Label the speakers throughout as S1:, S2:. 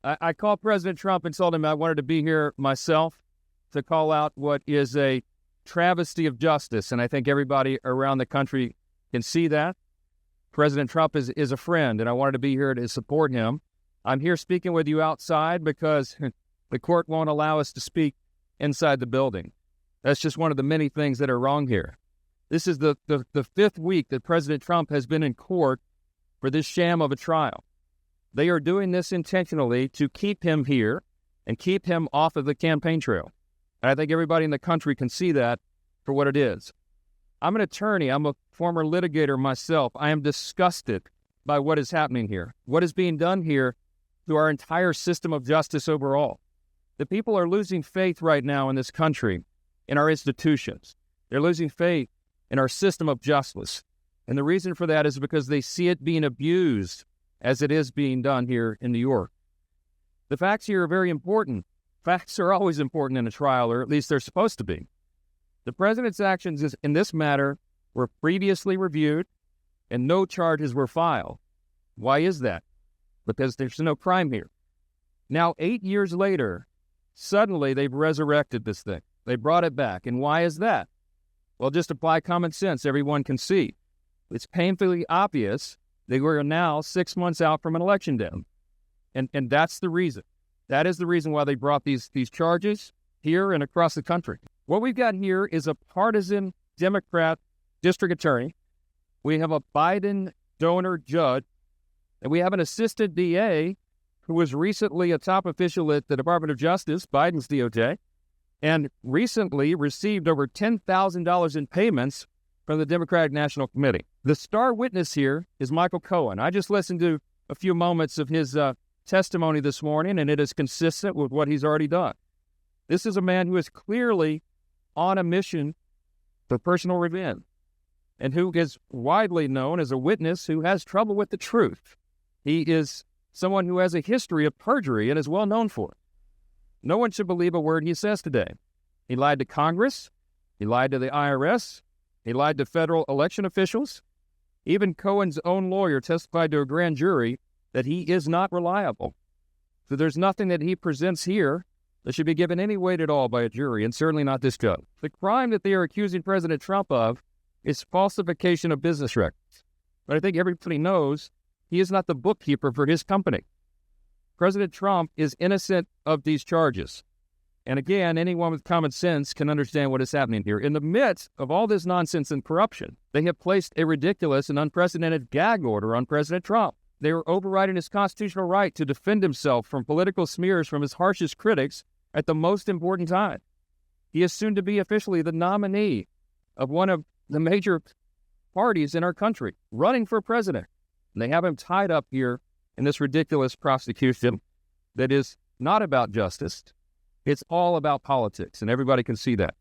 S1: I called President Trump and told him I wanted to be here myself to call out what is a travesty of justice, and I think everybody around the country can see that. President Trump is a friend, and I wanted to be here to support him. I'm here speaking with you outside because the court won't allow us to speak inside the building. That's just one of the many things that are wrong here. This is the fifth week that President Trump has been in court for this sham of a trial. They are doing this intentionally to keep him here and keep him off of the campaign trail. And I think everybody in the country can see that for what it is. I'm an attorney. I'm a former litigator myself. I am disgusted by what is happening here, what is being done here to our entire system of justice overall. The people are losing faith right now in this country, in our institutions. They're losing faith in our system of justice. And the reason for that is because they see it being abused as it is being done here in New York. The facts here are very important. Facts are always important in a trial, or at least they're supposed to be. The president's actions in this matter were previously reviewed and no charges were filed. Why is that? Because there's no crime here. Now, 8 years later, suddenly they've resurrected this thing. They brought it back. And why is that? Well, just apply common sense. Everyone can see. It's painfully obvious they were now 6 months out from an election day. And that's the reason. That is the reason why they brought these charges here and across the country. What we've got here is a partisan Democrat district attorney. We have a Biden donor judge. And we have an assistant DA who was recently a top official at the Department of Justice, Biden's DOJ, and recently received over $10,000 in payments from the Democratic National Committee. The star witness here is Michael Cohen. I just listened to a few moments of his testimony this morning, and it is consistent with what he's already done. This is a man who is clearly on a mission for personal revenge and who is widely known as a witness who has trouble with the truth. He is someone who has a history of perjury and is well known for it. No one should believe a word he says today. He lied to Congress. He lied to the IRS. He lied to federal election officials. Even Cohen's own lawyer testified to a grand jury that he is not reliable. So there's nothing that he presents here that should be given any weight at all by a jury, and certainly not this judge. The crime that they are accusing President Trump of is falsification of business records. But I think everybody knows he is not the bookkeeper for his company. President Trump is innocent of these charges. And again, anyone with common sense can understand what is happening here. In the midst of all this nonsense and corruption, they have placed a ridiculous and unprecedented gag order on President Trump. They are overriding his constitutional right to defend himself from political smears from his harshest critics at the most important time. He is soon to be officially the nominee of one of the major parties in our country, running for president. And they have him tied up here in this ridiculous prosecution that is not about justice. It's all about politics, and everybody can see that.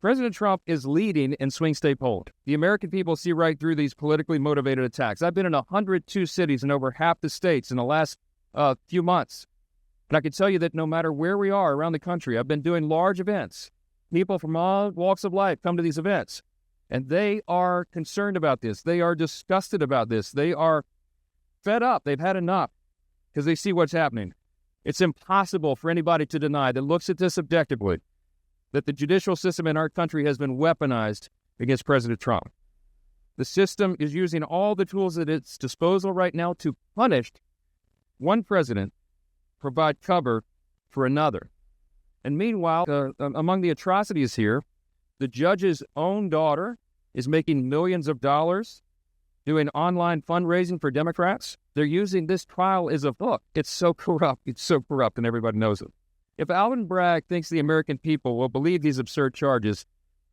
S1: President Trump is leading in swing state polling. The American people see right through these politically motivated attacks. I've been in 102 cities in over half the states in the last few months. And I can tell you that no matter where we are around the country, I've been doing large events. People from all walks of life come to these events. And they are concerned about this. They are disgusted about this. They are fed up. They've had enough because they see what's happening. It's impossible for anybody to deny that looks at this objectively that the judicial system in our country has been weaponized against President Trump. The system is using all the tools at its disposal right now to punish one president, provide cover for another. And meanwhile, among the atrocities here, the judge's own daughter is making millions of dollars doing online fundraising for Democrats. They're using this trial as a hook. It's so corrupt. It's so corrupt, and everybody knows it. If Alvin Bragg thinks the American people will believe these absurd charges,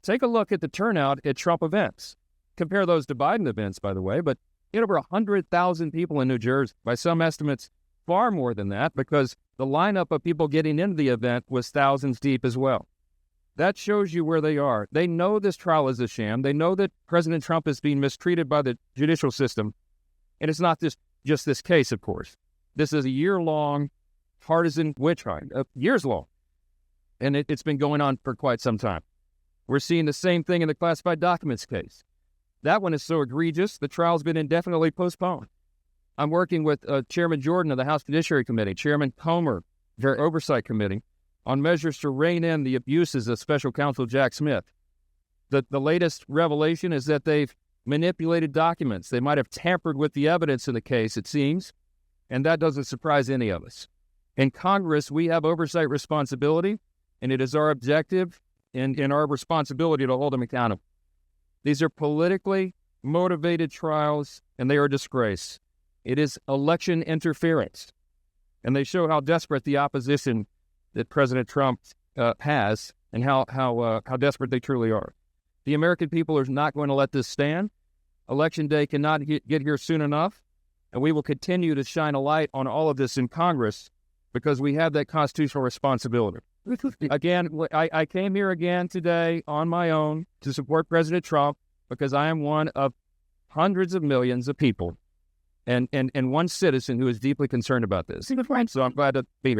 S1: take a look at the turnout at Trump events. Compare those to Biden events, by the way, but you had over 100,000 people in New Jersey. By some estimates, far more than that, because the lineup of people getting into the event was thousands deep as well. That shows you where they are. They know this trial is a sham. They know that President Trump is being mistreated by the judicial system. And it's not just this case, of course. This is a year-long partisan witch hunt, years long. And it's been going on for quite some time. We're seeing the same thing in the classified documents case. That one is so egregious, the trial's been indefinitely postponed. I'm working with Chairman Jordan of the House Judiciary Committee, Chairman Comer, their Oversight Committee, on measures to rein in the abuses of Special Counsel Jack Smith. The latest revelation is that they've manipulated documents. They might have tampered with the evidence in the case, it seems, and that doesn't surprise any of us. In Congress, we have oversight responsibility, and it is our objective and our responsibility to hold them accountable. These are politically motivated trials, and they are a disgrace. It is election interference, and they show how desperate the opposition that President Trump has and how desperate they truly are. The American people are not going to let this stand. Election day cannot get here soon enough, and we will continue to shine a light on all of this in Congress because we have that constitutional responsibility. Again, I came here again today on my own to support President Trump because I am one of hundreds of millions of people and one citizen who is deeply concerned about this. So I'm glad to be here.